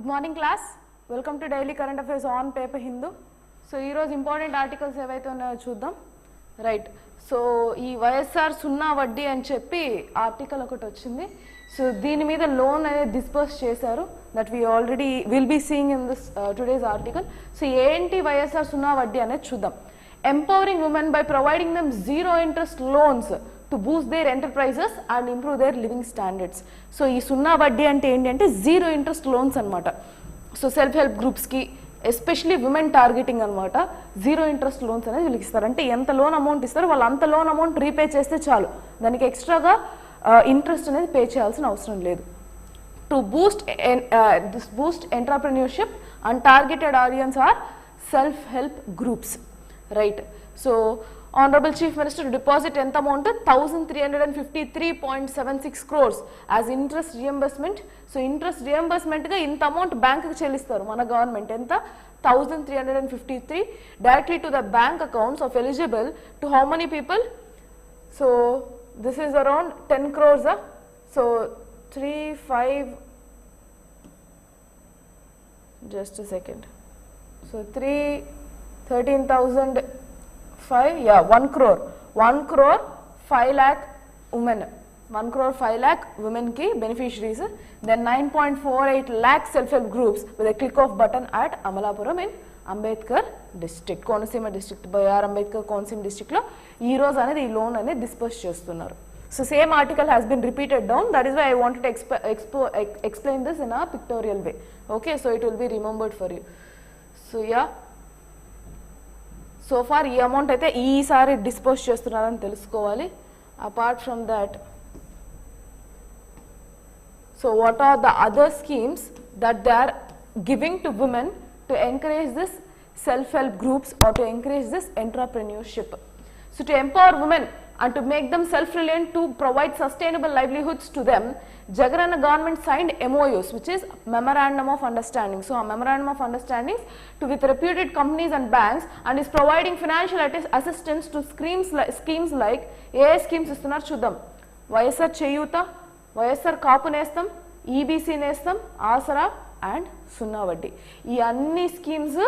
Good morning class. Welcome to Daily Current Affairs on Paper Hindu. So ee roju important articles evaithe unnayo chuddam. Right. So ee YSR సున్నా వడ్డీ అని చెప్పి article ఒకటి వచ్చింది. So దీని మీద loan అనేది disperse చేశారు. That we already will be seeing in this today's article. So ఏంటి YSR సున్నా వడ్డీ అనేది చూద్దాం. Empowering women by providing them zero interest loans to boost their enterprises and improve their living standards. So ఈ సున్నా వడ్డీ అంటే ఏంటి అంటే జీరో ఇంట్రెస్ట్ లోన్స్ అన్నమాట. సో సెల్ఫ్ హెల్ప్ గ్రూప్స్ కి ఎస్పెషలీ విమెన్ టార్గెటింగ్ అనమాట జీరో ఇంట్రెస్ట్ లోన్స్ అనేది వీళ్ళకి ఇస్తారు. అంటే ఎంత లోన్ అమౌంట్ ఇస్తారో వాళ్ళు అంత లోన్ అమౌంట్ రీపే చేస్తే చాలు, దానికి ఎక్స్ట్రాగా ఇంట్రెస్ట్ అనేది పే చేయాల్సిన అవసరం లేదు. To boost entrepreneurship and targeted audience or self help groups. Right. So Honorable Chief Minister to deposit ఎంత amount 1353.76 crores as interest reimbursement. So interest reimbursement గా ఇంత అమౌంట్ బ్యాంక్ కి చెల్లిస్తారు మన గవర్నమెంట్. ఎంత 1353 directly to the bank accounts of eligible to how many people? So this is around 10 crores. So 3-5 just a second. So 13,000 1 crore 5 lakh women, 1 crore 5 lakh women ki beneficiaries, then 9.48 lakh self-help groups with a click of button at Amalapuram in Ambedkar district, Konaseema district, B.R. Ambedkar Konaseema district lo ee roju anedi ee loan anedi disperse chestunnaru. So same article has been repeated down, that is why I wanted to explain this in a pictorial way. Okay, so it will be remembered for you. So yeah, so far ఈ amount అయితే ఈసారి dispose చేస్తున్నారని తెలుసుకోవాలి. Apart from that, so what are the other schemes that they are giving to women to encourage this self help groups or to encourage this entrepreneurship. So to empower women and to make them self-reliant to provide sustainable livelihoods to them, Jagannath government signed MOUs, which is Memorandum of Understanding. So a Memorandum of Understanding with reputed companies and banks, and is providing financial assistance to schemes like AA schemes istunar chuddam. YSR Cheyuta, YSR Kaapu Nestam, EBC Nestam, Asara and Sunna Vaddi. ఈ అన్ని schemes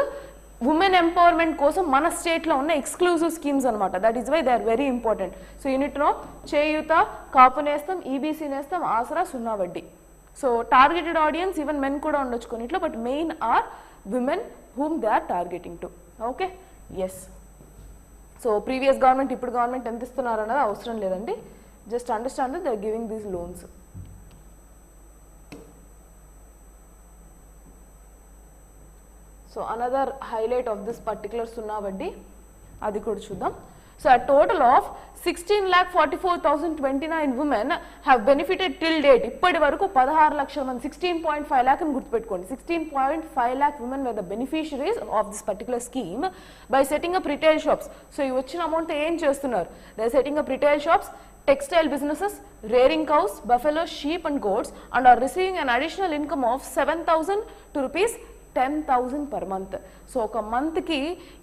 women empowerment కోసం మన స్టేట్లో ఉన్న exclusive schemes అనమాట. That is why they are very important. So unit no Cheyutha, Kapu Nestham, EBC Nestham, Aasara, Sunna Vaddi. So targeted audience even men కూడా ఉండొచ్చు కొన్నిట్లో, but main are women whom they are targeting to. Okay, yes. So previous government ఇప్పుడు government ఎంత ఇస్తున్నారు అన్నది అవసరం లేదండి, just understand they are giving these loans. So another highlight of this particular సున్నా వడ్డీ అది కూడా చూద్దాం. So a total of 16,44,029 women have benefited till date. ఇప్పటి వరకు 16 లక్షల మంది, 16.5 lakh అని గుర్తుపెట్టుకోండి. 16.5 lakh women were the beneficiaries of this particular scheme by setting up retail shops. So ఈ వచ్చిన అమౌంట్ ఏం చేస్తున్నారు? They are setting up retail shops, textile businesses, rearing cows, buffalo, sheep and goats, and are receiving an additional income of 7,000 to rupees 10,000 per month. So ఒక మంత్కి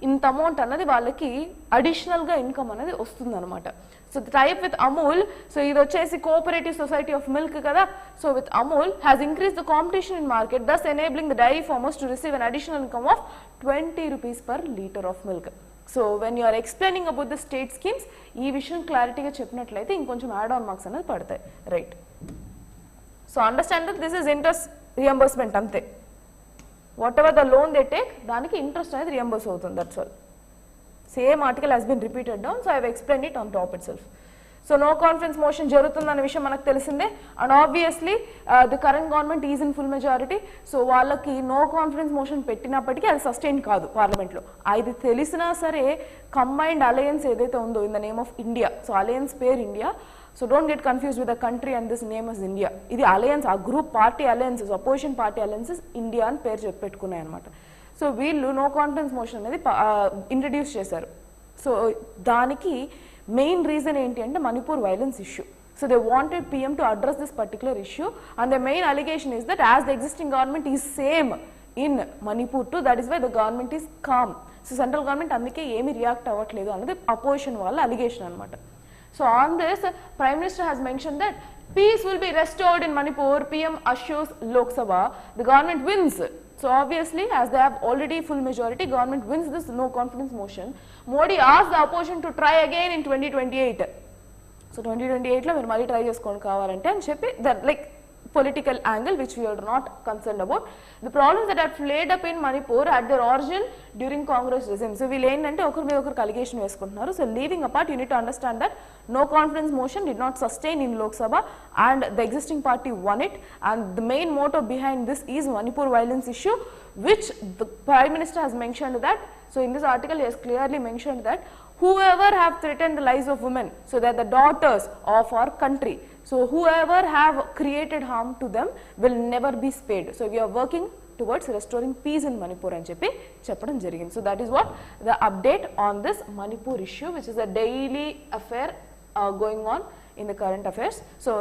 ఇంత amount అన్నది వాళ్ళకి అడిషనల్గా ఇన్కమ్ అనేది వస్తుంది అనమాట. So type with Amul, so ఇది వచ్చేసి కోఆపరేటివ్ సొసైటీ ఆఫ్ మిల్క్ కదా. So with Amul has increase the competition in market, thus enabling the dairy farmers to receive an additional income of 20 rupees per liter of milk. So when you are explaining about the state schemes ఈ విషయం క్లారిటీగా చెప్పినట్లయితే ఇంకొంచెం add on marks అనేది పడతాయి. Right. So understand that this is interest reimbursement అంతే. whatever the loan they take, daniki interest అనేది reimburse అవుతుంది. That's all. Same article has been repeated down, so I have explained it on top itself. So no confidence motion జరుగుతుందన్న విషయం మనకు తెలిసిందే, and obviously the current government is in full majority. So వాళ్ళకి no confidence motion పెట్టినప్పటికీ అది sustain కాదు పార్లమెంట్లో. అది తెలిసినా సరే కంబైన్డ్ అలయన్స్ ఏదైతే ఉందో in the name of India, so alliance పేరు India. So don't get confused with the country and this name is India. ఇది అలయన్స్, ఆ group party alliances, opposition party alliances India అని పేరు పెట్టుకున్నాయి అనమాట. సో వీళ్ళు no confidence motion అనేది introduce చేశారు. So దానికి మెయిన్ రీజన్ ఏంటి అంటే Manipur violence issue. So they wanted PM to address this particular issue, and the main allegation is that as the existing government is same in Manipur too, that is why the government is calm. So central government అందుకే ఏమి react అవ్వట్లేదు అన్నది opposition వాళ్ళ allegation అనమాట. So on this, Prime Minister has mentioned that Peace will be restored in Manipur, PM assures Lok Sabha. The government wins. So obviously, as they have already full majority, government wins this no confidence motion. Modi asked the opposition to try again in 2028. So 2028 lo meer mali try cheskoni kavalante ani cheppi that like political angle which we are not concerned about. The problems that are flared up in Manipur had their origin during Congress regime. So వీళ్ళు ఏంటంటే ఒకరి మీద ఒకరు allegation వేసుకుంటున్నారు. So leaving apart, you need to understand that no confidence motion did not sustain in Lok Sabha and the existing party won it, and the main motto behind this is Manipur violence issue, which the Prime Minister has mentioned that. So in this article he has clearly mentioned that whoever have threatened the lives of women, so that the daughters of our country, so whoever have created harm to them will never be spared. So we are working towards restoring peace in Manipur and చెప్పడం జరిగింది. So that is what the update on this Manipur issue, which is a daily affair going on in the current affairs. So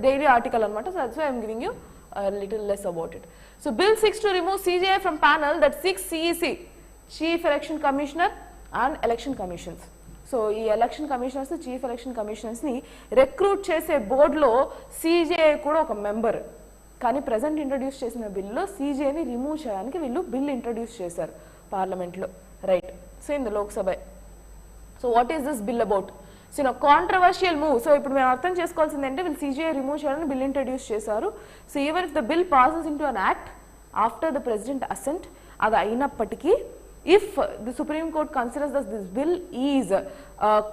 daily article anamata. So that's why I am giving you a little less about it. So bill 6 to remove CJI from panel that seeks CEC, Chief Election Commissioner and Election Commissions. So ఈ election commissioners, chief election కమిషనర్స్ని recruit చేసే బోర్డులో CJI కూడా ఒక member. కానీ present introduce చేసిన బిల్లో సీజేఐని remove చేయడానికి వీళ్ళు బిల్ ఇంట్రడ్యూస్ చేశారు పార్లమెంట్లో, right. So in the Lok Sabha. So what is this bill about? So controversial move. So ఇప్పుడు మేము అర్థం చేసుకోవాల్సింది అంటే వీళ్ళు సీజేఐ రిమూవ్ చేయాలని బిల్ ఇంట్రడ్యూస్ చేశారు. So even if the bill passes in to an act after the president assigned, అది అయినప్పటికీ if the Supreme Court considers that this bill is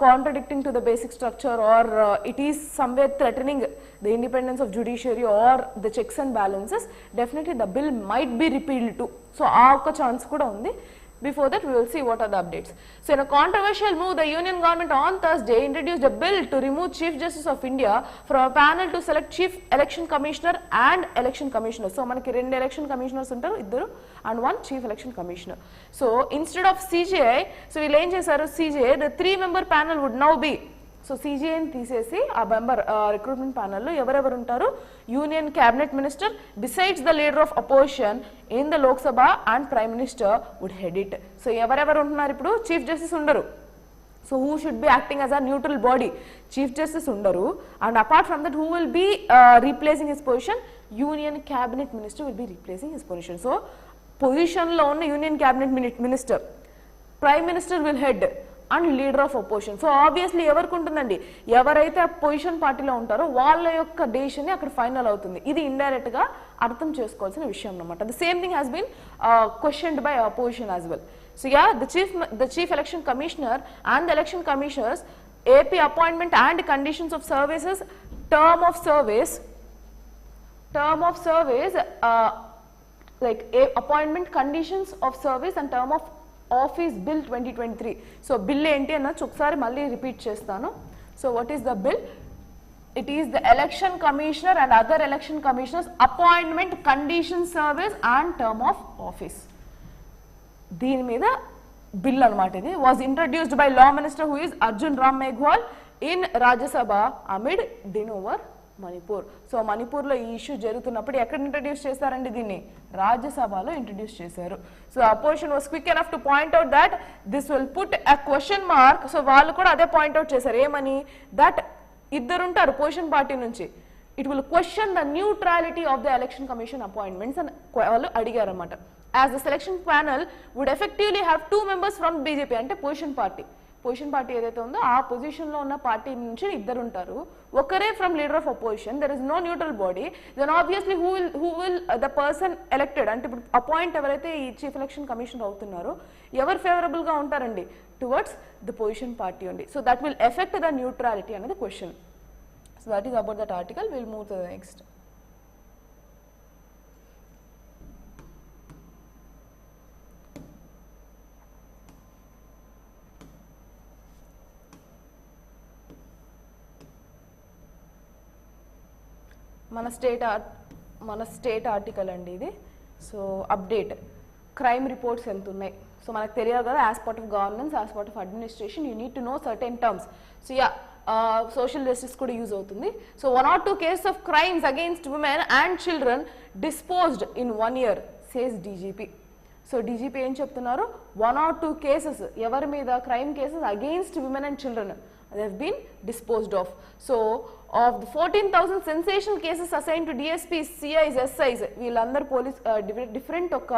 contradicting to the basic structure or it is somewhere threatening the independence of judiciary or the checks and balances, definitely the bill might be repealed too. So aa oka chance kuda undi. Before that, we will see what are the updates. So in a controversial move, the Union government on Thursday introduced a bill to remove Chief Justice of India from a panel to select Chief Election Commissioner and Election Commissioner. So manaki rendu election commissioners untaru iddaru and one Chief Election Commissioner. So instead of CJI, so we ఏం చేశారు, CJI, the 3-member panel would now be, so సీజీఐని తీసేసి ఆ member recruitment ప్యానల్లో ఎవరెవరు ఉంటారు, union cabinet minister besides the leader of opposition in the Lok Sabha and prime minister would head it. So ఎవరెవరు ఉంటున్నారు ఇప్పుడు, చీఫ్ జస్టిస్ ఉండరు. So who should be acting as a neutral body, chief justice ఉండరు. And apart from that who will be replacing his position, union cabinet minister will be replacing his position. So పొజిషన్లో ఉన్న union cabinet minister, prime minister will head and leader of opposition. So obviously ఎవరికి ఉంటుందండి, ఎవరైతే ఆ position పార్టీలో ఉంటారో వాళ్ళ యొక్క డెసిషన్ అక్కడ ఫైనల్ అవుతుంది. ఇది ఇండైరెక్ట్ గా అర్థం చేసుకోవాల్సిన విషయం అన్నమాట. The same thing has been questioned by opposition as well. So yeah, the chief election commissioner and the election commissioners, AP appointment and conditions of services, term of service, like appointment, conditions of service and term of office bill 2023. So bill ఏంటి అన్న ఒకసారి మళ్ళీ repeat చేస్తాను. So what is the bill? It is the election commissioner and other election commissioners appointment, condition, service and term of office. దీని మీద bill అనమాట. ఇది was introduced by law minister who is Arjun Ram Meghwal in Rajya Sabha amid DIN over Manipur. So మణిపూర్లో ఈ issue జరుగుతున్నప్పుడు ఎక్కడ introduce చేశారండి దీన్ని? రాజ్యసభలో ఇంట్రడ్యూస్ చేశారు. So opposition was quick enough to point out that this will put a question mark. So వాళ్ళు కూడా అదే పాయింట్ అవుట్ చేశారు. ఏమని? దట్ ఇద్దరుంటారు పొజిషన్ పార్టీ నుంచి, it will question the neutrality of the election commission appointments అని వాళ్ళు అడిగారు అనమాట. As the selection panel would effectively have 2 members from BJP, అంటే పొజిషన్ పార్టీ ఏదైతే ఉందో ఆ పొజిషన్ లో ఉన్న పార్టీ నుంచి ఇద్దరు ఉంటారు, ఒకరే from leader of opposition, there is no neutral body. Then obviously who will the person elected, అంటే ఇప్పుడు అపాయింట్ ఎవరైతే ఈ చీఫ్ ఎలక్షన్ కమిషనర్ అవుతున్నారో ఎవరు ఫేవరబుల్ గా ఉంటారండి టువర్డ్స్ ద పొజిషన్ పార్టీ అండి. So that will affect the neutrality అనేది question. So that is about that article. Will move to the next. మన స్టేట్ ఆర్టికల్ అండి ఇది. సో అప్డేట్, క్రైమ్ రిపోర్ట్స్ ఎంత ఉన్నాయి. సో మనకు తెలియదు కదా, as part of governance, as part of administration you need to know certain terms. So yeah, social justice కూడా use అవుతుంది. So 1 or 2 cases of crimes against women and children disposed in 1 year, says DGP. So DGP ఏం చెప్తున్నారు, 1 or 2 cases ఎవరి మీద crime cases against women and children, they have been disposed of. So of the 14,000 sensational cases assigned to DSPs, CIs, SIs, వీళ్ళందరూ police different ఒక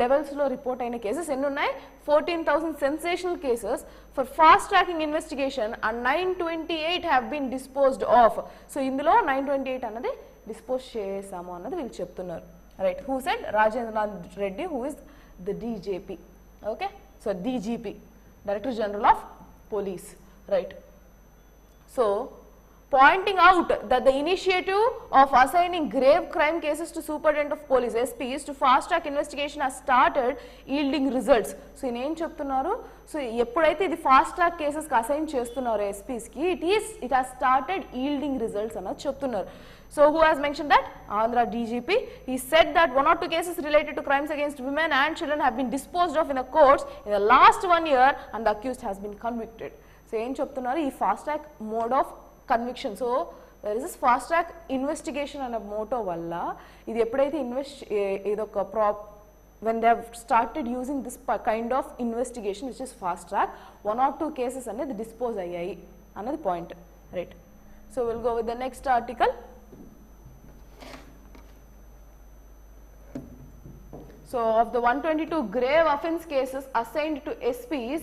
లెవెల్స్లో report అయిన cases ఎన్ని ఉన్నాయి? 14,000 sensational cases for fast tracking investigation and 928 have been disposed of. So ఇందులో 928 అన్నది dispose చేసాము అన్నది వీళ్ళు చెప్తున్నారు. Right, who said? Rajendranath Reddy, who is the DJP. Okay, so DGP, Director General of Police. Right. So pointing out that the initiative of assigning grave crime cases to Superintendent of Police SPs to fast track investigation has started yielding results. So in em cheptunnaru, so eppudaithe idi fast track cases ki assign chestunnaru SPs ki, it has started yielding results anadu cheptunnaru. So who has mentioned that? Andhra DGP. He said that 1 or 2 cases related to crimes against women and children have been disposed of in the courts in the last 1 year and the accused has been convicted. So em cheptunnaru, ee fast track mode of conviction. So there is this fast track investigation and a motto valla idi eppudaithe idoka when they have started using this kind of investigation which is fast track, 1 or 2 cases anedi dispose ayyayi another point. Right. So we'll go with the next article. So of the 122 grave offence cases assigned to SPs,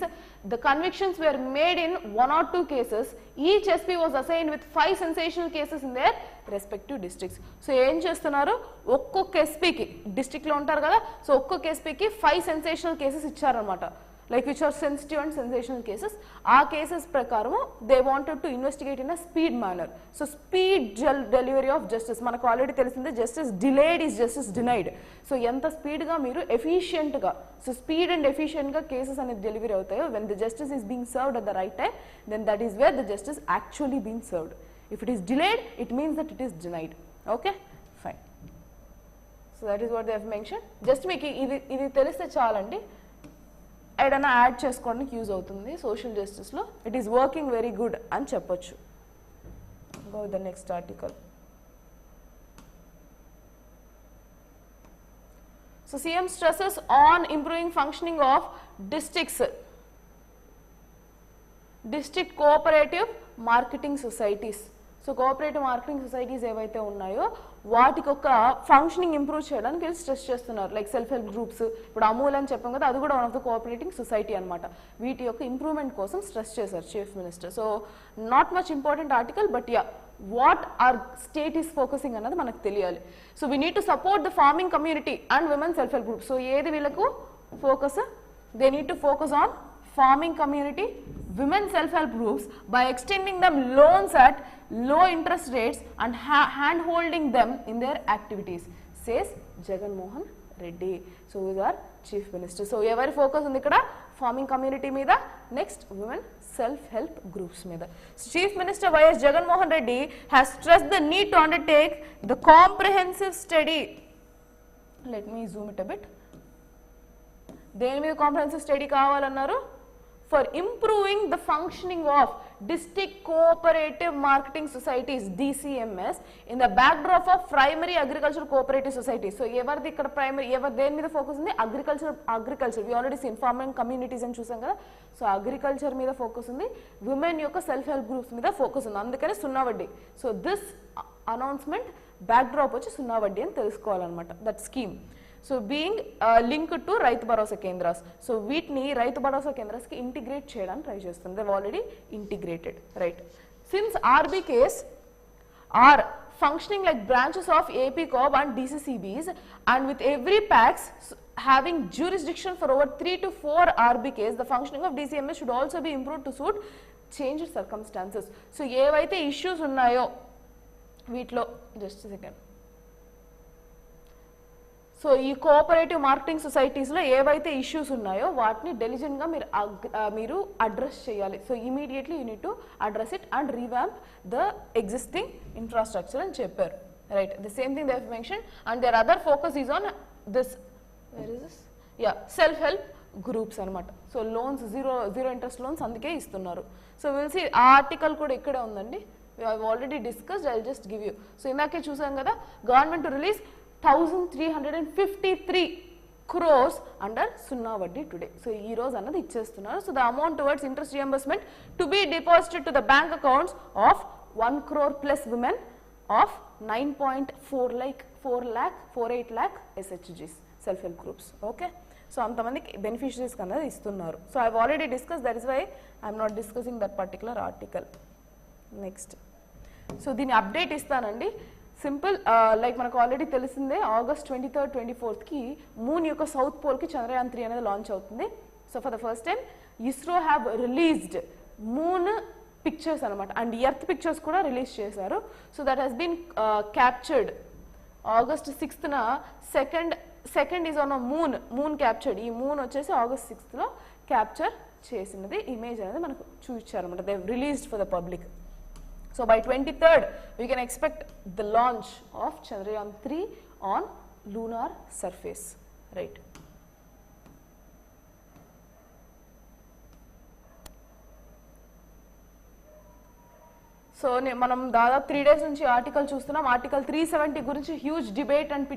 the convictions were made in 1 or 2 cases. Each SP was assigned with 5 sensational cases in their respective districts. So em chestunaru, ఒక్కొక్క SP ki district lo untaru kada, so ఒక్కొక్క SP ki 5 sensational cases ఇచ్చారు అన్నమాట, like which are sensitive and sensational cases. ఆ cases ప్రకారము they wanted to investigate in a speed manner. So speed delivery of justice, మనకు already తెలిసిందే, justice delayed is justice denied. So ఎంత speed గా మీరు efficient గా, సో స్పీడ్ అండ్ ఎఫిషియెంట్ గా cases అనేది డెలివరీ అవుతాయో, when the justice is being served at the right time, then that is where the justice actually being served. If it is delayed, it means that it is denied. Okay, fine. So that is what they have mentioned. Just మీకు ఇది తెలిస్తే చాలండి, ఏదైనా add చేసుకోవడానికి use అవుతుంది social జస్టిస్లో. It is working very good అని చెప్పొచ్చు. Go with the next article. So CM stresses on improving functioning of district cooperative marketing societies. So cooperative marketing societies ఏవైతే ఉన్నాయో వాటికి ఒక ఫంక్షనింగ్ ఇంప్రూవ్ చేయడానికి వీళ్ళు స్ట్రెస్ చేస్తున్నారు. లైక్ సెల్ఫ్ హెల్ప్ గ్రూప్స్, ఇప్పుడు అమూల్ అని చెప్పాం కదా, అది కూడా one of the cooperating society అనమాట. వీటి యొక్క ఇంప్రూవ్మెంట్ కోసం స్ట్రెస్ చేశారు chief minister. So not much important article, but yeah what are state is focusing అన్నది మనకు తెలియాలి. So we need to support the farming community and women self help group. So ఏది వీళ్ళకు focus? They need to focus on farming community, women self-help groups by extending them loans at low interest rates and hand-holding them in their activities, says Jagan Mohan Reddy. So these are chief minister. So evari focus undi ikkada farming community meeda, next women self-help groups meeda. So chief minister YS Jagan Mohan Reddy has stressed the need to undertake the comprehensive study. Let me zoom it a bit. దేని మీద comprehensive study కావాలన్నారు? for improving the functioning of district cooperative marketing societies DCMS in the backdrop of primary agricultural cooperative societies. So evardi ikkada primary deni meeda focus undi? agriculture we already seen farming communities అని చూసాం కదా. So agriculture మీద focus ఉంది, women యొక్క self help groups మీద focus ఉంది, అందుకనే Sunna Vaddi. So this announcement backdrop వచ్చి సున్నా వడ్డీ అని తెలుసుకోవాలన్నమాట, that scheme. So being linked to Rythu Bharosa కేంద్రాస్. So వీటిని రైతు భరోసా కేంద్రాస్కి ఇంటిగ్రేట్ చేయడానికి ట్రై చేస్తుంది. They've already integrated. Right. Since RBKs are functioning like branches of APCOB and DCCBs, and with every PACS having jurisdiction for over 3 to 4 RBKs, the functioning of DCMS should also be improved to suit changed circumstances. So ఏవైతే issues ఉన్నాయో వీటిలో, just second, so ఈ cooperative marketing సొసైటీస్లో ఏవైతే issues ఉన్నాయో వాటిని డెలిజెంట్గా మీరు అడ్రస్ చేయాలి. So immediately you need to address it and revamp the existing infrastructure అని చెప్పారు. Right. The same thing they have mention and their other focus is on this, where is this, ya, self help groups అనమాట. So loans zero interest loans అందుకే ఇస్తున్నారు. So will see ఆ article కూడా ఇక్కడే ఉందండి, we have already discussed. I'll just give you. So ఇందాకే చూసాం కదా, government to release 1353 crores under సున్నా వడ్డీ టుడే. సో ఈ రోజు అన్నది ఇచ్చేస్తున్నారు. So the amount towards interest reimbursement to be deposited to the bank accounts of 1 crore plus women of 9.4 lakh SHGs, self help groups. Okay, so అంతమందికి beneficiaries అన్నది ఇస్తున్నారు. So I have already discuss, that is why I'm not discussing that particular article. Next, so దీని update ఇస్తానండి. Simple, like మనకు already తెలిసిందే August 23rd 24th moon యొక్క south పోల్కి చంద్రయాన్ 3 అనేది లాంచ్ అవుతుంది. So for the first time ISRO have released moon pictures అనమాట, and earth pictures కూడా రిలీజ్ చేశారు. So that has been captured August 6th. Second is on moon captured. ఈ moon వచ్చేసి August 6th capture చేసినది image అనేది మనకు చూపించారు అనమాట. They released for the public. So by 23rd, we can expect the launch of Chandrayaan 3 on lunar surface, right? So మనం దాదాపు 3 days నుంచి ఆర్టికల్ చూస్తున్నాం. ఆర్టికల్ 370 గురించి huge debate and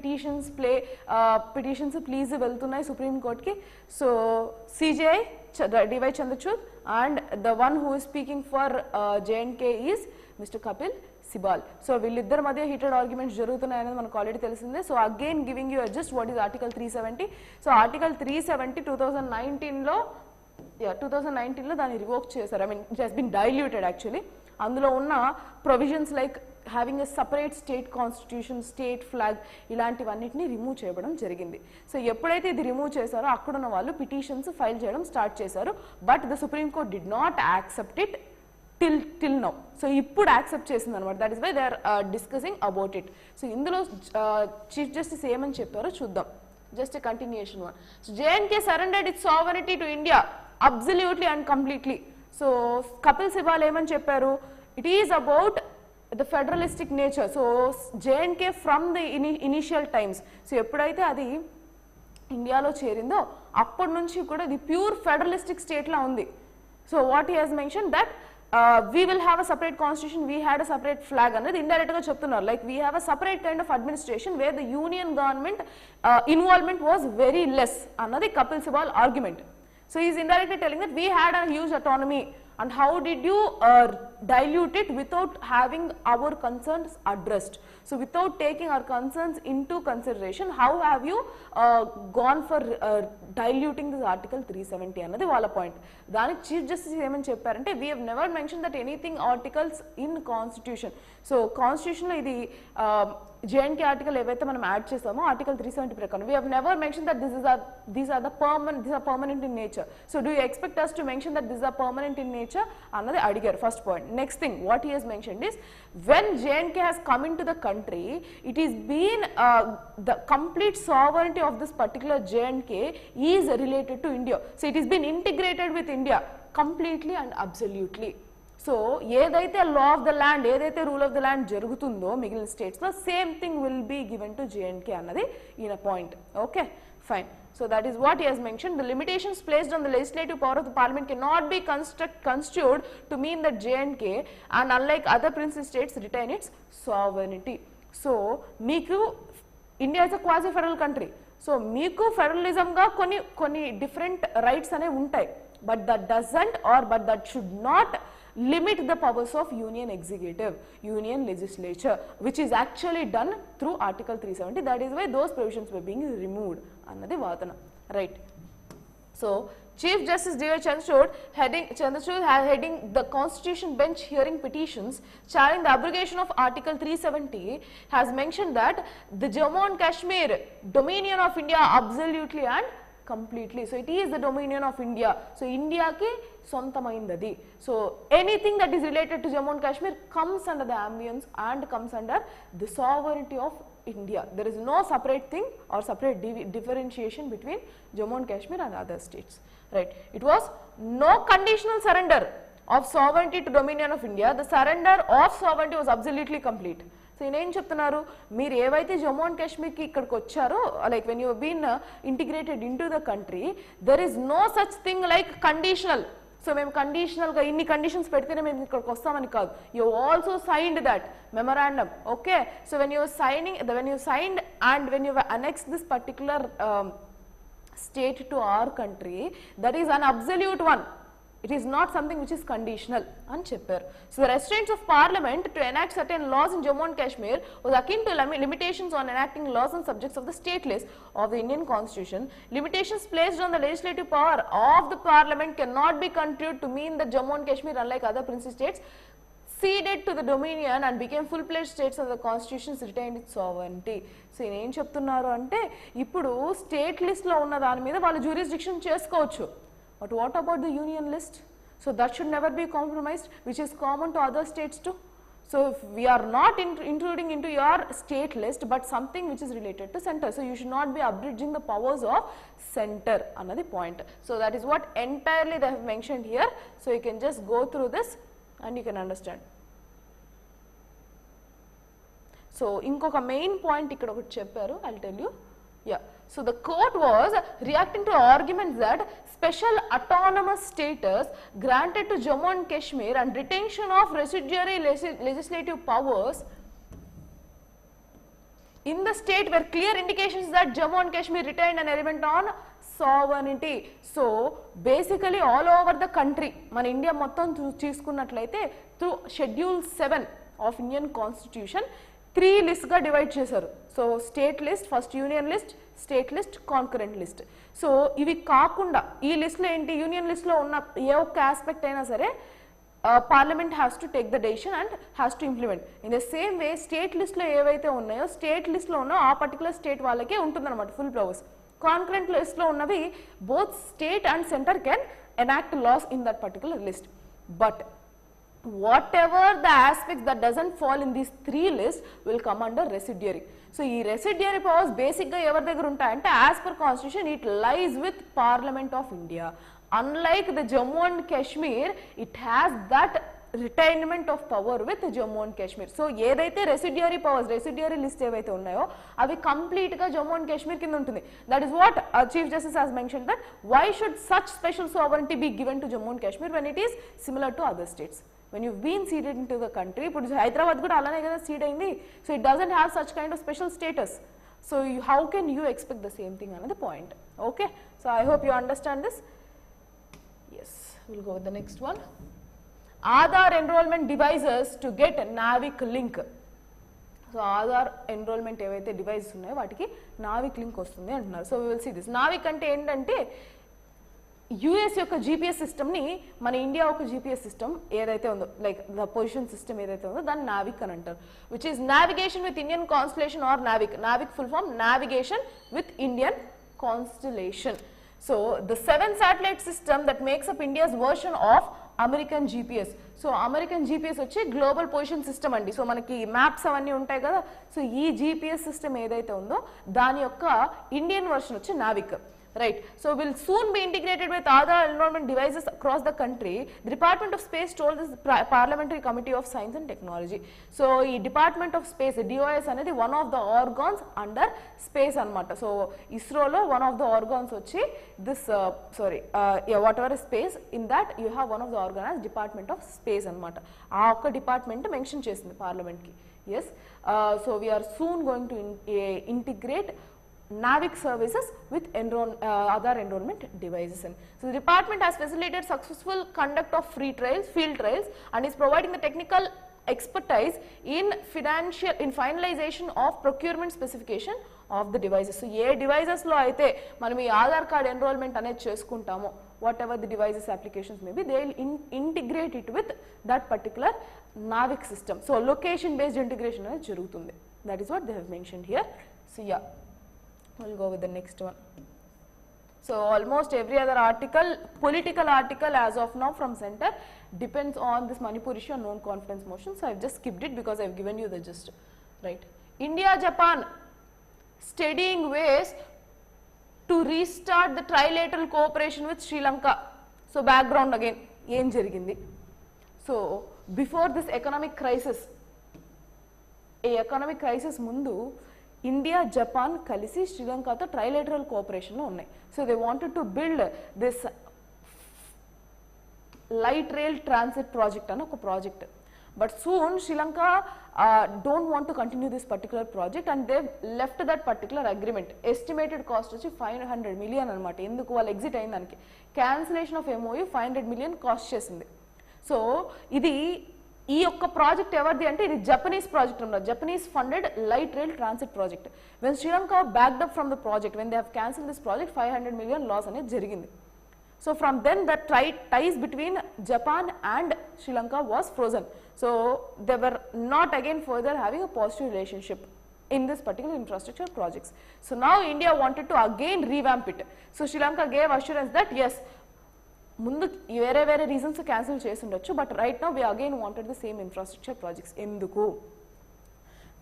petitions pleas వెళ్తున్నాయి సుప్రీంకోర్టుకి. So CJI DY Chandrachud and the one who is speaking for JNK is mister Kapil Sibal. So వీళ్ళిద్దరి మధ్య heated arguments జరుగుతున్నాయనేది మనకు ఆల్రెడీ తెలిసిందే. So again giving you adjust what is article 370. So article 370 2019లో దాన్ని revoke చేశారు. I mean it has been diluted actually. అందులో ఉన్న provisions like having a separate state constitution, state flag, ఇలాంటివన్నిటిని remove చేయడం జరిగింది. సో ఎప్పుడైతే ఇది రిమూవ్ చేశారో అక్కడున్న వాళ్ళు పిటిషన్స్ ఫైల్ చేయడం స్టార్ట్ చేశారు. But the supreme court did not accept it till now. So ఇప్పుడు యాక్సెప్ట్ చేసింది అనమాట. That is why they are discussing about it. So ఇందులో చీఫ్ జస్టిస్ ఏమని చెప్పారో చూద్దాం. Just a continuation one. So JNK surrendered its sovereignty to India absolutely and completely. So Kapil Sibal ఏమని చెప్పారు, it is about the ఫెడరలిస్టిక్ nature. So J&K from the initial times, so ఎప్పుడైతే అది ఇండియాలో చేరిందో అప్పటి నుంచి కూడా ఇది ప్యూర్ ఫెడరలిస్టిక్ స్టేట్లా ఉంది. So what he has mention that we will have a separate constitution, we had a separate flag అనేది ఇండైరెక్ట్ గా చెప్తున్నారు. Like we have a separate kind of administration where the union government involvement was very less అన్నది Kapil Sibal argument. So he is indirectly telling that we had a huge autonomy, and how did you dilute it without having our concerns addressed? So without taking our concerns into consideration, how have you gone for diluting this article 370 అన్నది వాళ్ళ point. దానికి chief justice ఏమని చెప్పారంటే, we have never mentioned that anything articles in constitution. So constitution లో ఇది J&K article ఏవైతే మనం add చేసామో ఆర్టికల్ 370 ప్రకారం we have never mentioned that these are permanent in nature. So do you expect us to mention that these are permanent in nature అన్నది అడిగారు. First point. Next thing what he has mentioned is, when JNK has come into the country, it is been the complete sovereignty of this particular JNK is related to India. So it is been integrated with India completely and absolutely. So ఏదైతే law of the land, ఏదైతే rule of the land జరుగుతుందో మిగిలిన స్టేట్స్లో, same thing will be given to JNK అన్నది ఈయన పాయింట్. Okay, fine. So that is what he has mentioned. The limitations placed on the legislative power of the parliament cannot be construed to mean that JNK and unlike other princely states retain its sovereignty. So meeku India is a quasi federal country. So meeku federalism ga కొన్ని different rights ane untai, but that doesn't but that should not limit the powers of union executive, union legislature, which is actually done through article 370. That is why those provisions were being removed annadi vaadana, right? So Chief Justice D.Y. Chandrachud heading the Constitution bench hearing petitions challenging the abrogation of Article 370 has mentioned that the Jammu and Kashmir dominion of India absolutely and completely. So it is the dominion of India. So India ki sontamaindadi. So anything that is related to Jammu and Kashmir comes under the ambience and comes under the sovereignty of India. There is no separate thing or separate differentiation between Jammu and Kashmir and other states, right? It was no conditional surrender of sovereignty to dominion of India. The surrender of sovereignty was absolutely complete. So ఈయన ఏం చెప్తున్నారు, మీరు ఏవైతే Jammu and కాశ్మీర్కి ఇక్కడికి వచ్చారో, like when you been integrated in to the country, there is no such thing like conditional. So మేము కండిషనల్గా ఇన్ని కండిషన్స్ పెడితేనే మేము ఇక్కడికి వస్తామని కాదు. You also signed that memorandum. Okay, so when you signed and when you annex this particular state to our country, that is an absolute one. It is not something which is conditional అని చెప్పారు. So the restraints of parliament to enact certain laws in Jammu and Kashmir was akin to limitations on enacting laws on subjects of the state list of the Indian constitution. Limitations placed on the legislative power of the parliament cannot be construed to mean that Jammu and Kashmir, unlike other princely states, ceded to the dominion and became full-fledged states of the constitutions retained its sovereignty. So ఈయన ఏం చెప్తున్నారు అంటే ఇప్పుడు state లిస్ట్లో ఉన్న దాని మీద వాళ్ళు జ్యూరిస్డిక్షన్ చేసుకోవచ్చు. But what about the union list? So that should never be compromised, which is common to other states too. So if we are not intruding into your state list, but something which is related to center. So you should not be abridging the powers of center, another point. So that is what entirely they have mentioned here. So you can just go through this and you can understand. So inkoka main point ikkada okati chepparu, I'll tell you. Yeah. So the court was reacting to arguments that special autonomous status granted to Jammu and Kashmir and retention of residuary legislative powers in the state were clear indications that Jammu and Kashmir retained an element on sovereignty. So basically all over the country, మన India మొత్తం చూసుకున్నట్లయితే through Schedule 7 of Indian Constitution 3 list గా divide చేశారు. So state list, first union list, state list, concurrent list. So ఇవి కాకుండా ఈ లిస్ట్లో ఏంటి, యూనియన్ లిస్ట్లో ఉన్న ఏ ఒక్క ఆస్పెక్ట్ అయినా సరే parliament has to take the decision and has to implement. In the same way state లిస్ట్లో ఏవైతే ఉన్నాయో స్టేట్ లిస్ట్లో ఉన్న ఆ పర్టికులర్ స్టేట్ వాళ్ళకే ఉంటుందన్నమాట ఫుల్ పవర్స్. కాన్కరెంట్ లిస్ట్లో ఉన్నవి both state and centre can enact laws in that particular list. But whatever the aspects that doesn't fall in these 3 lists will come under residuary. So ee residuary powers basic ga evar దగ్గర ఉంటాయంటే as per constitution it lies with Parliament of India. Unlike the Jammu and Kashmir, it has that retainment of power with Jammu and Kashmir. So ఏదైతే residuary powers, residuary list ఏవైతే ఉన్నాయో అవి complete గా Jammu and Kashmir కింద ఉంటుంది. That is what Chief Justice has mentioned, that why should such special sovereignty be given to Jammu and Kashmir when it is similar to other states. When you've been seeded into the country, ఇప్పుడు హైదరాబాద్ కూడా అలానే కదా seed అయింది. So it doesn't have such kind of special status. So how can you expect the same thing అనేది point. Okay, so I hope you understand this. Yes, will go with the next one. Aadhaar enrolment devices to get NavIC link. So Aadhaar enrolment ఏవైతే devices ఉన్నాయో వాటికి NavIC link వస్తుంది అంటున్నారు. So will see this. NavIC అంటే ఏంటంటే US యొక్క GPS సిస్టమ్ని మన ఇండియా ఒక జీపీఎస్ సిస్టమ్ ఏదైతే ఉందో, లైక్ ద పొజిషన్ సిస్టమ్ ఏదైతే ఉందో దాన్ని నావిక్ అని అంటారు. Which is navigation with Indian constellation or NavIC. NavIC full form navigation with Indian constellation. So the 7 satellite system that makes up India's version of American GPS. So American GPS వచ్చి global position system అండి. So మనకి maps అవన్నీ ఉంటాయి కదా. So ఈ GPS system ఏదైతే ఉందో దాని యొక్క ఇండియన్ వర్షన్ వచ్చి Navik. Right. So will soon be integrated with other enrollment devices across the country. The Department of Space told this Parliamentary Committee of Science and Technology. So ఈ Department of Space, DOS అనేది one of the organs under space అన్నమాట. So ISROలో one of the organs వచ్చి this whatever space, in that you have one of the organs as Department of Space అన్నమాట. ఆ ఒక్క department mention చేసింది పార్లమెంట్కి. Yes. So we are soon going to integrate NAVIC services with other enrollment devices. So the department has facilitated successful conduct of field trials and is providing the technical expertise in finalization of procurement specification of the devices. So A devices లో అయితే మనం ఈ Aadhaar card enrolment అనేది చేసుకుంటామో, whatever the devices applications may be, they will integrate it with that particular NAVIC system. So location based integration అనేది జరుగుతుంది. That is what they have mentioned here. So yeah, we'll go with the next one. So almost every other article, political article as of now from center, depends on this Manipur issue and known confidence motion. So I've just skipped it because I've given you the gist. Right. India, Japan studying ways to restart the trilateral cooperation with Sri Lanka. So background again, ఏం జరిగింది? So before this economic crisis, ముందు India Japan కలిసి శ్రీలంకతో trilateral కోఆపరేషన్లో ఉన్నాయి. So they wanted to build this light rail transit project అని ఒక project. But soon Sri Lanka don't want to continue this particular project and they've left that particular agreement. Estimated cost వచ్చి 500 million అనమాట. ఎందుకు వాళ్ళు exit అయిన దానికి cancellation of MOU 500 million cost చేసింది. So ఇది ఈ యొక్క ప్రాజెక్ట్ ఎవరిది అంటే ఇది జపనీస్ ప్రాజెక్ట్ అన్నమాట. Japanese funded light rail transit project. When Sri Lanka backed up from the project, when they have cancel this project 500 million loss అనేది జరిగింది. So from then the ties between Japan and Sri Lanka was frozen. So they were not again further having a positive relationship in this particular infrastructure projects. So now India wanted to again revamp it. So Sri Lanka gave assurance that yes, ముందు వేరే reasons cancel చేసి ఉండొచ్చు, but right now we again wanted the same infrastructure projects. ఎందుకు?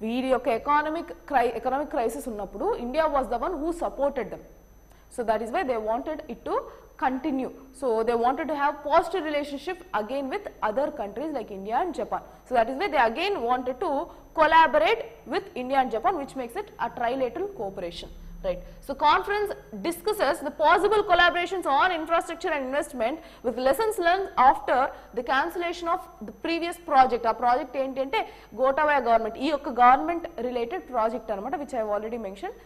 వీరి యొక్క economic crisis ఉన్నప్పుడు India was the one who supported them. So that is why they wanted it to continue. So they wanted to have positive relationship again with other countries like India and Japan. So that is why they again wanted to collaborate with India and Japan, which makes it a trilateral cooperation. Right. So conference discusses the possible collaborations on infrastructure and investment with lessons learned after the cancellation of the previous project. A project ఏంటంటే Gotabaya government, ఈ యొక్క government related project అనమాట, which I have already mentioned,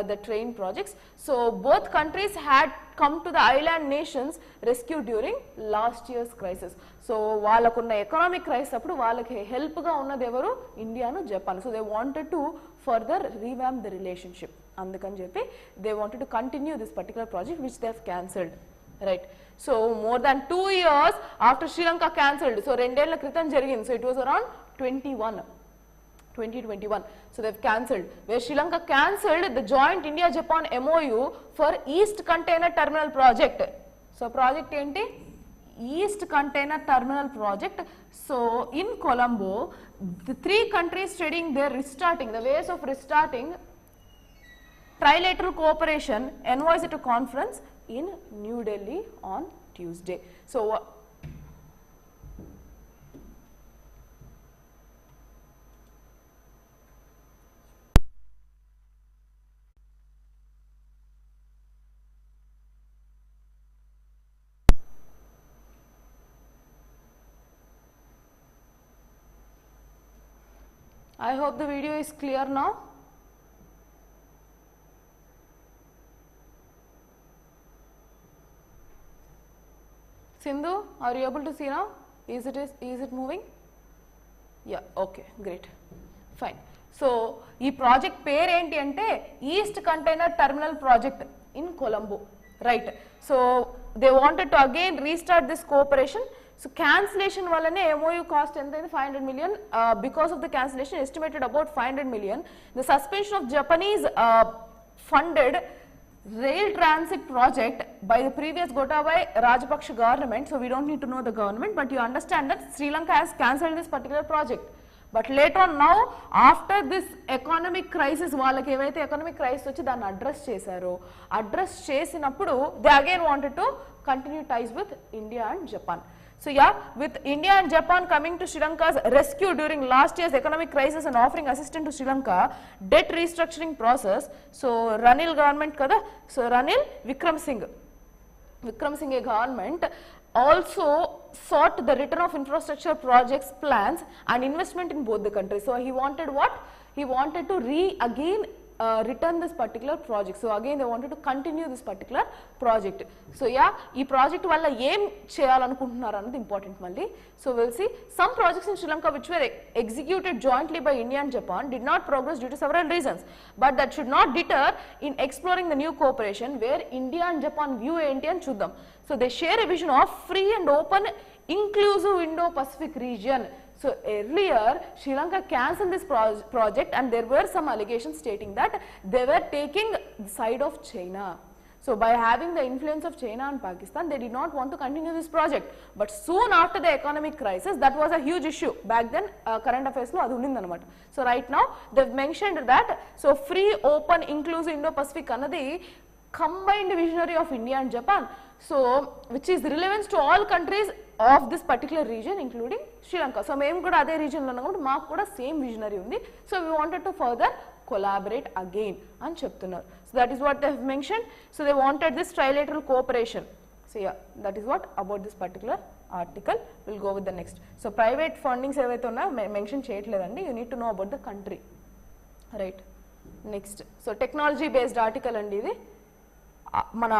the train projects. So both countries had come to the island nations rescue during last year's crisis. So వాళ్ళకున్న economic crisis అప్పుడు వాళ్ళకి help గా ఉన్నది ఎవరు? ఇండియాను Japan. So they wanted to further revamp the relationship. అందుకని చెప్పి they wanted to continue this particular project which they have cancelled. Right. So more than 2 years after Sri Lanka cancelled. So 2 ఏళ్ల క్రితం జరిగింది. So it was around 2021. So they've cancelled. Where Sri Lanka cancelled the joint India-Japan MOU for East Container Terminal Project. So project enti? East Container Terminal Project. So in Colombo, the 3 countries studying their restarting, the ways of restarting trilateral cooperation, envoys at a conference in New Delhi on Tuesday. So I hope the video is clear now. Sindhu, are you able to see now? Is it moving? Yeah, okay, great, fine. So ee project pair enti ante East Container Terminal Project in Colombo, right? So they wanted to again restart this cooperation. So cancellation వల్లనే MOU cost ఎంత అయింది? 500 million. Because of the cancellation, estimated about 500 million. The suspension of Japanese funded rail transit project by the previous Gotabaya Rajapaksa government. So we don't need to know the government, but you understand that Sri Lanka has cancelled this particular project. But later on now, after this economic crisis, వాళ్ళకి ఏవైతే economic crisis వచ్చి దాన్ని address చేశారో, address చేసినప్పుడు they again wanted to continue ties with India and Japan. So yeah, with India and Japan coming to Sri Lanka's rescue during last year's economic crisis and offering assistance to Sri Lanka debt restructuring process. So Ranil government kada, so Ranil Wickremesinghe government also sought the return of infrastructure projects plans and investment in both the countries. So he wanted what? He wanted to return this particular project. So again they wanted to continue this particular project. So yeah, ee project valla em cheyalanuntunnaru anadi important malli. So we'll see some projects in Sri Lanka which were executed jointly by India and Japan did not progress due to several reasons, but that should not deter in exploring the new cooperation where India and Japan view enti ani chuddam. So they share a vision of free and open inclusive Indo-Pacific region. So earlier Sri Lanka cancelled this project and there were some allegations stating that they were taking the side of China. So by having the influence of China and Pakistan, they did not want to continue this project. But soon after the economic crisis, that was a huge issue. Back then, current affairs lo adu undindanamata. So right now, they've mentioned that, so free, open, inclusive Indo-Pacific anadi combined visionary of India and Japan. So which is relevant to all countries of this particular region including Sri Lanka. So మేము కూడా అదే రీజియన్లో ఉన్నాం కాబట్టి మాకు కూడా same visionary ఉంది. So we wanted to further collaborate again అని చెప్తున్నారు. So that is what they have mentioned. So they wanted this trilateral cooperation. So So yeah, that is what about this particular article. We'll go with the next. So private fundings ఏవైతే ఉన్నాయో mention చేయట్లేదండి, you need to know about the country, right? Next, so technology based article అండి ఇది, మన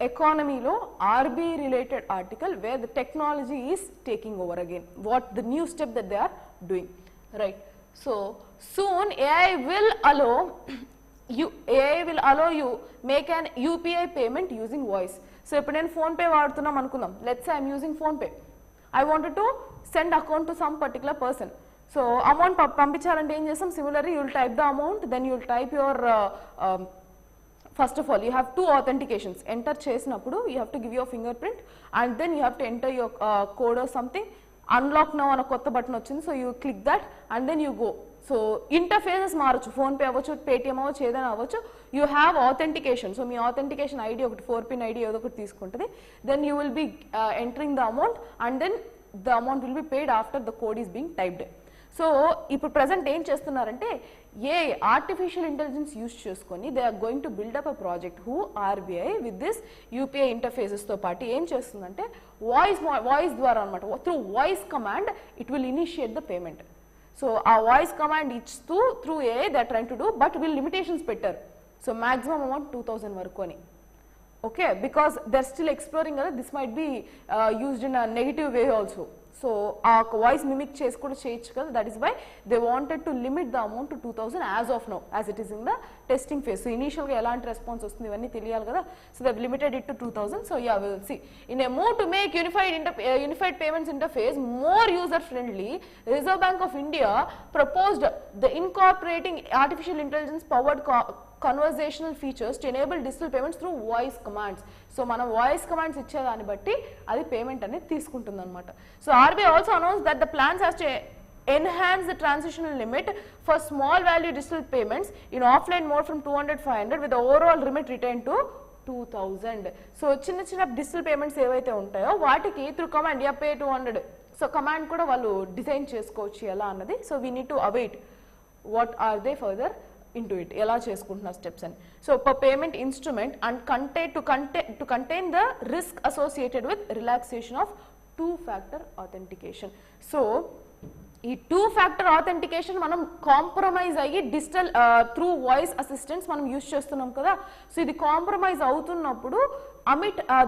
ఎకానమీలో RBI related article where the technology is taking over again, what the new step that they are doing, right? So soon AI will allow you make an UPI payment using voice. So ఇప్పుడు నేను phone pay వాడుతున్నాం అనుకుందాం, let's I'm using PhonePe, I wanted to send account to some particular person. So amount పంపించాలంటే ఏం చేస్తాం, similarly you will type the amount, then you will type your first of all you have 2 authentications. Enter చేసినప్పుడు you have to give your fingerprint and then you have to enter your code or something. Unlock now అన్న కొత్త button వచ్చింది, so you click that and then you go. So interfaces మారచ్చు, PhonePe అవ్వచ్చు, Paytm అవ్వచ్చు, ఏదైనా అవ్వచ్చు. You have authentication, so మీ authentication ID ఒకటి 4-pin ఐడి ఏదో ఒకటి తీసుకుంటుంది. Then you will be entering the amount and then the amount will be paid after the code is being typed. So ఇప్పుడు ప్రజెంట్ ఏం చేస్తున్నారంటే ఆర్టిఫిషియల్ ఇంటెలిజెన్స్ యూజ్ చేసుకొని they are going to build up a project who RBI with this UPI ఇంటర్ఫేసెస్తో పాటు ఏం చేస్తుందంటే voice ద్వారా అనమాట, through voice command it will initiate the payment. So ఆ వాయిస్ కమాండ్ ఇస్తూ through AI they are trying to do, but వీళ్ళు limitations పెట్టారు. సో మ్యాక్సిమం అమౌంట్ 2000 వరకు అని. Okay, because they are still exploring కదా, this might be used in a negative way also. So ఆ voice mimic చేసి కూడా చేయొచ్చు కదా, that is why they wanted to limit the amount to 2000 as of now, as it is in the testing phase. So ఇనీషియల్గా ఎలాంటి response వస్తుంది ఇవన్నీ తెలియాలి కదా, so they limited it to 2000. So yeah will see in a move to make unified payments interface more user friendly, Reserve Bank of India proposed the incorporating artificial intelligence powered conversational features to enable digital payments through voice commands. So మన voice commands ఇచ్చేదాన్ని బట్టి అది payment అనేది తీసుకుంటుంది అనమాట. So RBI also announced that the plans has to enhance the transitional limit for small value digital payments in offline mode from 200-500 with the overall limit retained to 2000. So చిన్న చిన్న digital payments ఏవైతే ఉంటాయో వాటికి through command pay 200, so command కూడా వాళ్ళు design చేసుకోవచ్చు ఎలా అన్నది. So we need to await what are they further into it, ఎలా చేసుకుంటున్నారు స్టెప్స్ అని. So per payment instrument and contain the risk associated with relaxation of 2-factor authentication. So ఈ 2-factor authentication మనం కాంప్రమైజ్ అయ్యి digital through voice assistants మనం use చేస్తున్నాం కదా. So ఇది కాంప్రమైజ్ అవుతున్నప్పుడు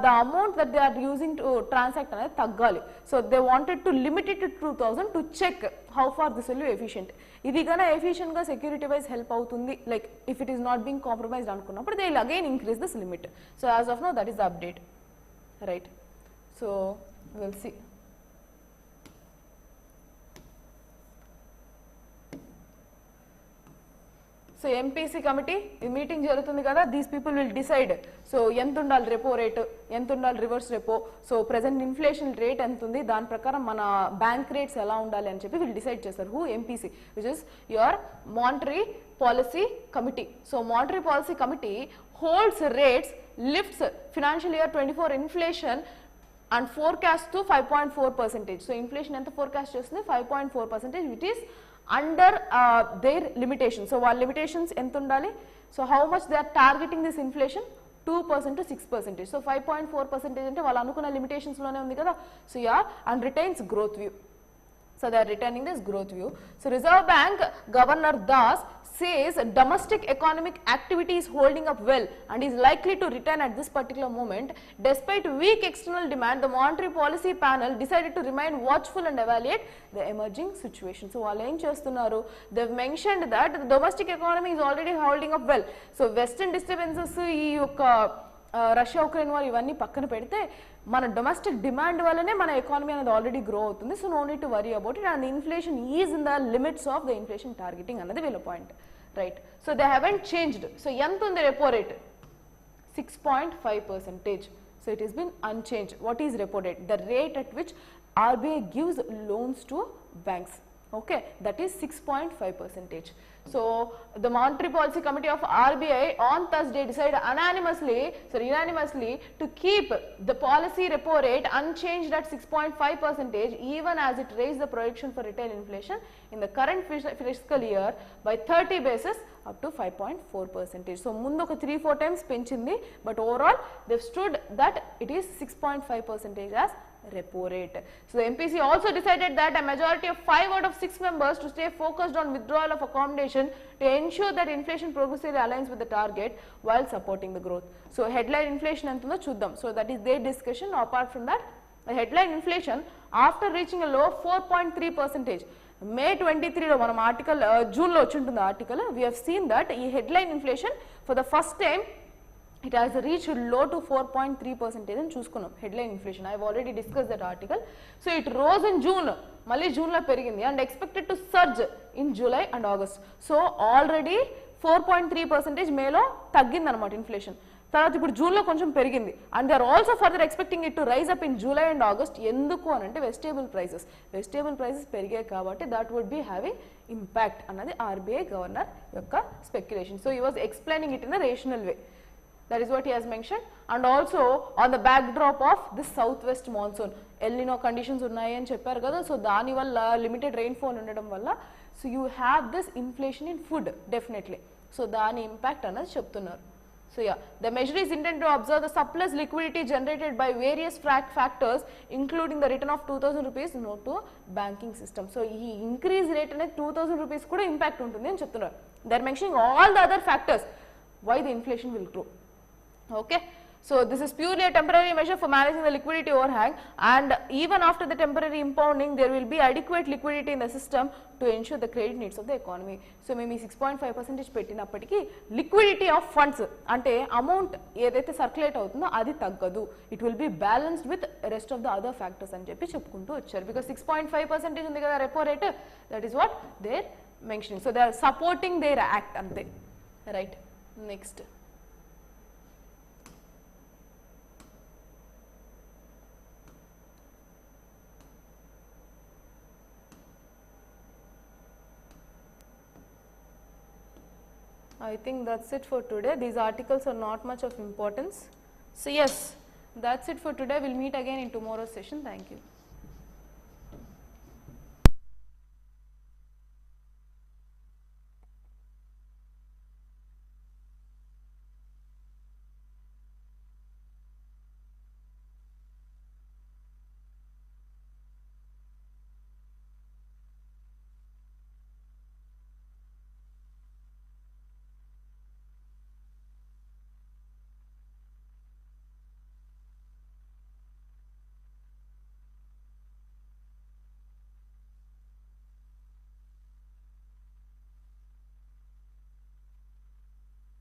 the amount that they are using to transact అనేది తగ్గాలి. So they wanted to limit it to 2000 to check how far this will be efficient. ఇది గన ఎఫిషియెంట్ గా సెక్యూరిటీ వైజ్ హెల్ప్ అవుతుంది, like if it is not being compromised అనుకున్నప్పుడు they will again increase this limit. So as of now that is the update, right? So will see. So MPC committee ఈ meeting జరుగుతుంది కదా, these people will decide. So ఎంత ఉండాలి repo rate, ఎంత ఉండాలి reverse repo, so present inflation rate ఎంత ఉంది, దాని ప్రకారం మన బ్యాంక్ రేట్స్ ఎలా ఉండాలి అని చెప్పి వీళ్ళు డిసైడ్ చేస్తారు. Who MPC, which is your monetary policy committee. So monetary policy committee holds rates, lifts financial year 24 inflation and forecast to 5.4%. So inflation ఎంత ఫోర్కాస్ట్ చేస్తుంది, 5.4%, which is under their limitations. So వాళ్ళ limitations ఎంత ఉండాలి, so how much they are targeting this inflation, 2% to 6%. So 5.4% అంటే వాళ్ళు అనుకున్న limitations లోనే ఉంది కదా. So yeah, and retains growth view. So they are retaining this growth view. So Reserve Bank Governor Das says domestic economic activity is holding up well and is likely to return at this particular moment. Despite weak external demand, the monetary policy panel decided to remain watchful and evaluate the emerging situation. So వాళ్ళు ఏం చేస్తున్నారు, they've mentioned that the domestic economy is already holding up well. So western disturbances, ఈ యొక్క Russia Ukraine war ఇవన్నీ పక్కన పెడితే మన domestic demand వల్లనే మన ఎకానమీ అనేది ఆల్రెడీ గ్రో అవుతుంది. So no need to worry about it, and inflation is in the limits of the inflation targeting అన్నది వీళ్ళ point, right? So they haven't changed. So ఎంత ఉంది repo rate, 6.5%. So it is been unchanged. What is repo rate? The rate at which RBI gives loans to banks. Okay, that is 6.5%. So the Monetary Policy Committee of RBI on Thursday decided unanimously to keep the policy repo rate unchanged at 6.5%, even as it raised the projection for retail inflation in the current fiscal year by 30 basis up to 5.4%. So ముందు ఒక 3-4 times పెంచింది, but overall they've stood that it is 6.5% as repo rate. So the MPC also decided that a majority of 5 out of 6 members to stay focused on withdrawal of accommodation to ensure that inflation progressively aligns with the target while supporting the growth. So headline inflation entundo chuddam. So that is their discussion. Apart from that, the headline inflation after reaching a low of 4.3%. May 23 lo manam article June lo vachuntundi article, we have seen that ee headline inflation for the first time it has reached low to 4.3% అని చూసుకున్నాం headline inflation. I have already discussed that article. So it rose in June, మళ్ళీ June లో పెరిగింది and expected to surge in July and August. So already 4.3% మేలో తగ్గింది అనమాట inflation. తర్వాత ఇప్పుడు జూన్ లో కొంచెం పెరిగింది and they are also further expecting it to rise up in July and August. ఎందుకు అని అంటే వెజిటేబుల్ ప్రైసెస్ పెరిగాయి కాబట్టి that would be having impact అన్నది RBI గవర్నర్ యొక్క speculation. So he was explaining it in a rational way. That is what he has mentioned. And also on the backdrop of this southwest monsoon, El Nino conditions ఉన్నాయి అని చెప్పారు కదా, so దాని వల్ల limited rainfall ఉండడం వల్ల so you have this inflation in food definitely. So దాని impact అన్నది చెప్తున్నారు. So yeah, the measure is intended to observe the surplus liquidity generated by various factors including the return of 2000 rupees note to banking system. So ఈ increase rate అనేది 2000 rupees కూడా impact ఉంటుంది అని చెప్తున్నారు. They are mentioning all the other factors why the inflation will grow. Okay, so this is purely a temporary measure for managing the liquidity overhang, and even after the temporary impounding there will be adequate liquidity in the system to ensure the credit needs of the economy. So మేము 6.5% పెట్టినప్పటికీ liquidity of funds అంటే amount ఏదైతే circulate అవుతుందో అది తగ్గదు, it will be balanced with rest of the other factors అని చెప్పి చెప్పుకుంటూ వచ్చారు. because 6.5% ఉంది కదా repo rate, that is what they are mentioning. So they are supporting their act అంతే, right? Next, I think that's it for today. These articles are not much of importance. So yes, that's it for today. We'll meet again in tomorrow's session. Thank you.